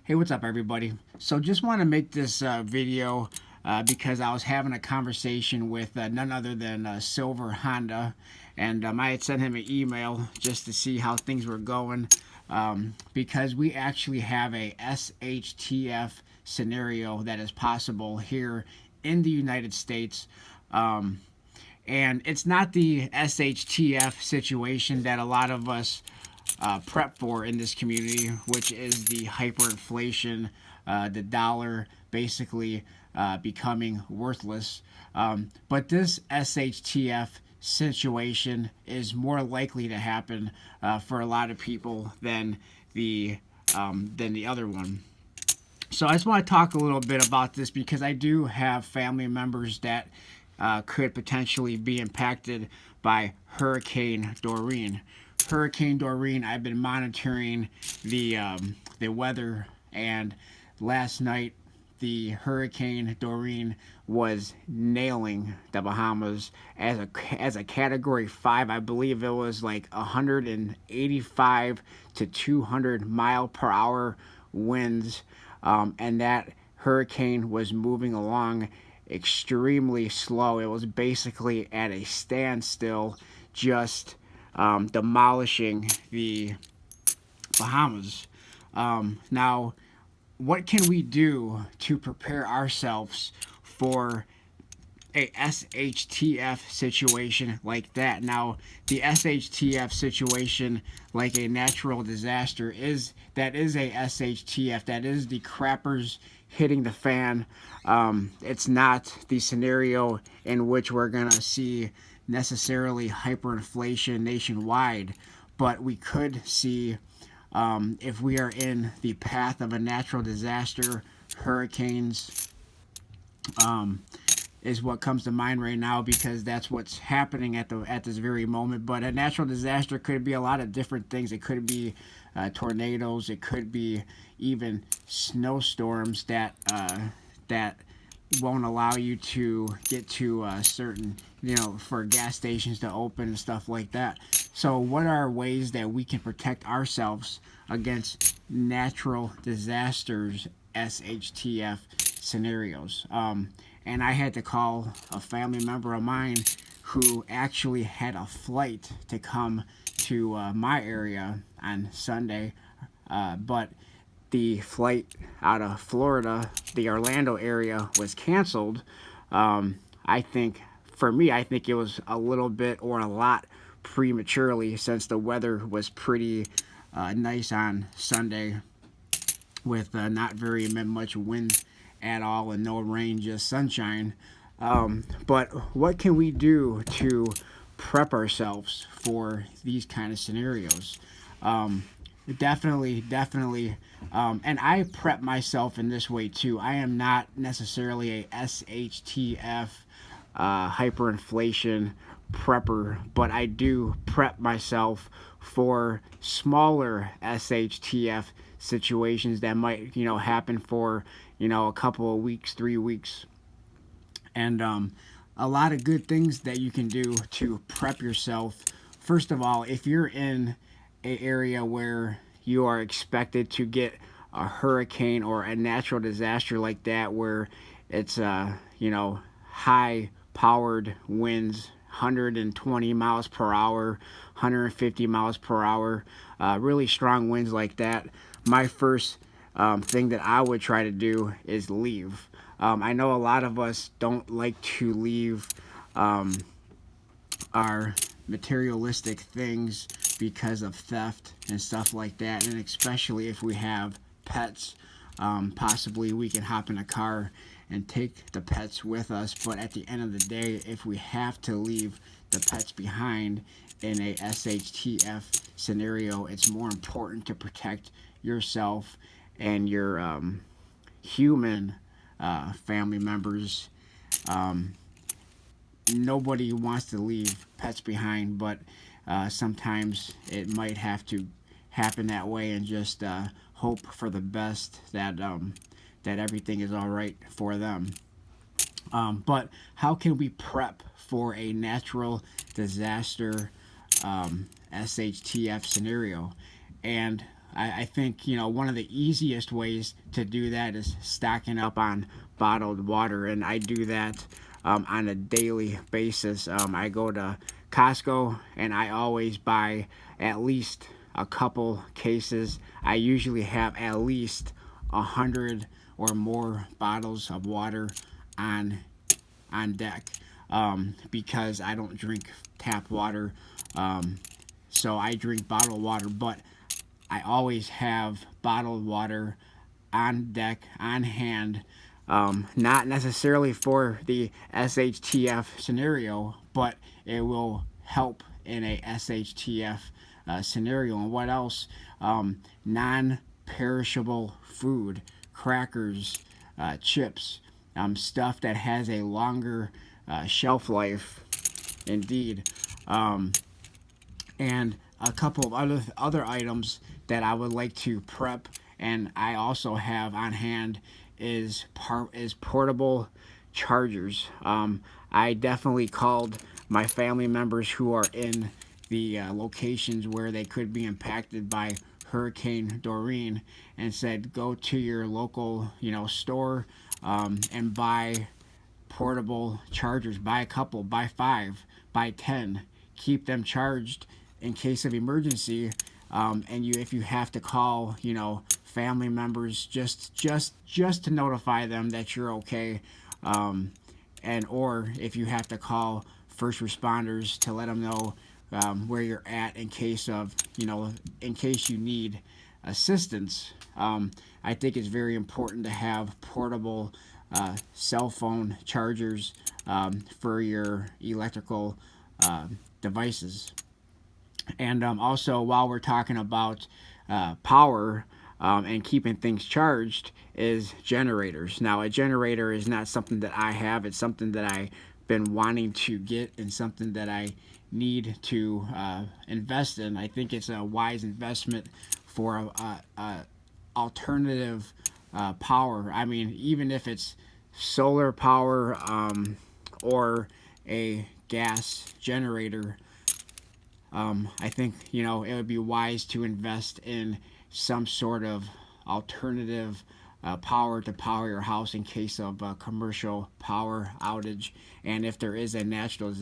Hey, what's up, everybody? So, just want to make this video because I was having a conversation with none other than Silver Honda, and I had sent him an email just to see how things were going because we actually have a SHTF scenario that is possible here in the United States. And it's not the SHTF situation that a lot of us prep for in this community, which is the hyperinflation, the dollar basically becoming worthless. But this SHTF situation is more likely to happen for a lot of people than the other one. So I just want to talk a little bit about this because I do have family members that could potentially be impacted by Hurricane Doreen. Hurricane Doreen, I've been monitoring the weather, and last night the Hurricane Doreen was nailing the Bahamas as a Category 5. I believe it was like 185 to 200 mile per hour winds, and that hurricane was moving along extremely slow. It was basically at a standstill, just demolishing the Bahamas. Now, what can we do to prepare ourselves for a SHTF situation like that? Now, the SHTF situation, like a natural disaster, is a SHTF. That is the crappers hitting the fan. It's not the scenario in which we're going to see necessarily hyperinflation nationwide, but we could see if we are in the path of a natural disaster. Hurricanes is what comes to mind right now because that's what's happening at this very moment. But a natural disaster could be a lot of different things. It could be tornadoes. It could be even snowstorms that won't allow you to get to certain, for gas stations to open and stuff like that. So what are ways that we can protect ourselves against natural disasters, SHTF scenarios? And I had to call a family member of mine who actually had a flight to come to my area on Sunday, but the flight out of Florida, the Orlando area, was canceled. I think, for me, I think it was a little bit or a lot prematurely since the weather was pretty nice on Sunday with not very much wind at all and no rain, just sunshine. But what can we do to prep ourselves for these kind of scenarios? Definitely. And I prep myself in this way too. I am not necessarily a SHTF hyperinflation prepper, but I do prep myself for smaller SHTF situations that might, happen for, a couple of weeks, 3 weeks. And a lot of good things that you can do to prep yourself. First of all, if you're in an area where you are expected to get a hurricane or a natural disaster like that, where it's high powered winds, 120 miles per hour, 150 miles per hour, really strong winds like that, my first thing that I would try to do is leave. I know a lot of us don't like to leave our materialistic things because of theft and stuff like that, and especially if we have pets. Possibly we can hop in a car and take the pets with us, but at the end of the day, if we have to leave the pets behind in a SHTF scenario, it's more important to protect yourself and your human family members. Nobody wants to leave pets behind, but sometimes it might have to happen that way, and just hope for the best that everything is all right for them. But how can we prep for a natural disaster SHTF scenario? And I think, one of the easiest ways to do that is stocking up on bottled water, and I do that on a daily basis. I go to Costco and I always buy at least a couple cases. I usually have at least 100 or more bottles of water on deck, because I don't drink tap water. So I drink bottled water, but I always have bottled water on deck, on hand. Not necessarily for the SHTF scenario, but it will help in a SHTF scenario. And what else? Non perishable food, crackers, chips, stuff that has a longer shelf life, indeed. And a couple of other items that I would like to prep, and I also have on hand, is portable chargers. I definitely called my family members who are in the locations where they could be impacted by Hurricane Doreen and said, go to your local, store, and buy portable chargers. Buy a couple, buy 5, buy 10. Keep them charged in case of emergency. And if you have to call, family members, just to notify them that you're okay, and or if you have to call first responders to let them know where you're at in case of, in case you need assistance. I think it's very important to have portable cell phone chargers for your electrical devices. And also, while we're talking about power and keeping things charged, is generators. Now, a generator is not something that I have. It's something that I've been wanting to get and something that I need to invest in. I think it's a wise investment for alternative power. I mean, even if it's solar power or a gas generator, I think, it would be wise to invest in some sort of alternative power to power your house in case of a commercial power outage. And if there is a natural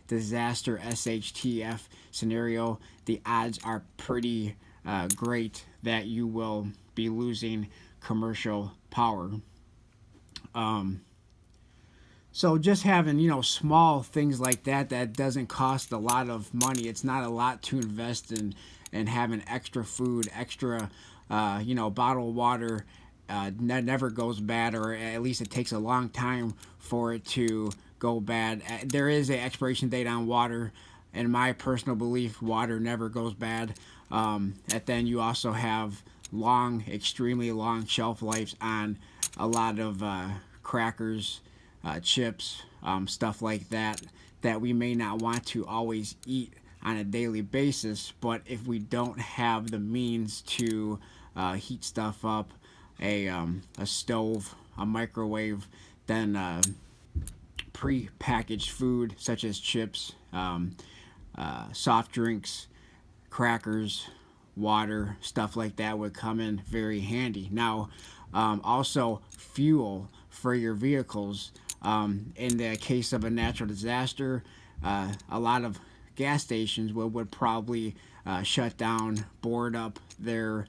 disaster SHTF scenario, the odds are pretty great that you will be losing commercial power. So just having, small things like that doesn't cost a lot of money. It's not a lot to invest in, and having extra food, extra, bottled water that never goes bad, or at least it takes a long time for it to go bad. There is an expiration date on water. In my personal belief, water never goes bad. And then you also have extremely long shelf lives on a lot of crackers, chips, stuff like that we may not want to always eat on a daily basis. But if we don't have the means to heat stuff up, a stove, a microwave, then pre-packaged food such as chips, soft drinks, crackers, water, stuff like that would come in very handy. Now, also fuel for your vehicles. In the case of a natural disaster, a lot of gas stations would probably shut down, board up their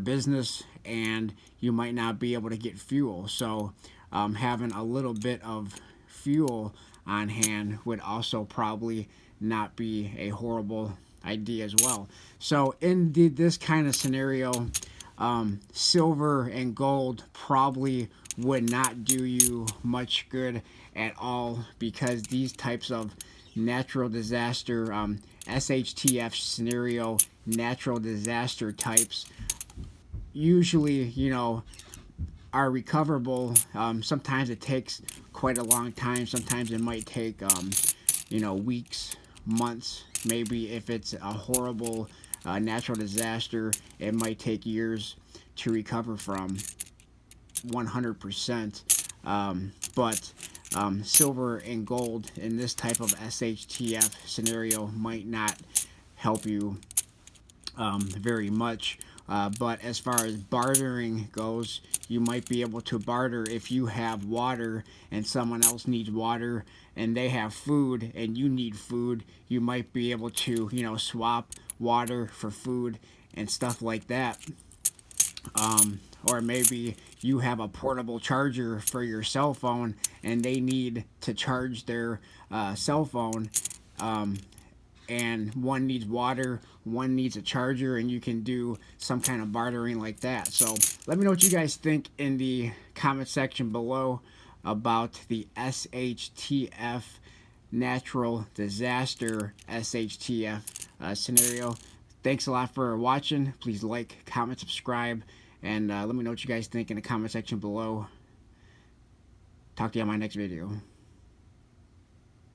business, and you might not be able to get fuel. So having a little bit of fuel on hand would also probably not be a horrible idea as well. So in this kind of scenario, silver and gold probably would not do you much good at all, because these types of natural disaster, SHTF scenario, natural disaster types usually, are recoverable. Sometimes it takes quite a long time. Sometimes it might take, weeks, months. Maybe if it's a horrible natural disaster, it might take years to recover from 100%. But silver and gold in this type of SHTF scenario might not help you very much. But as far as bartering goes, you might be able to barter if you have water and someone else needs water and they have food and you need food. You might be able to, swap water for food and stuff like that. Or maybe you have a portable charger for your cell phone and they need to charge their cell phone. And one needs water, one needs a charger, and you can do some kind of bartering like that. So let me know what you guys think in the comment section below about the SHTF natural disaster SHTF scenario. Thanks a lot for watching. Please like, comment, subscribe, and let me know what you guys think in the comment section below. Talk to you on my next video.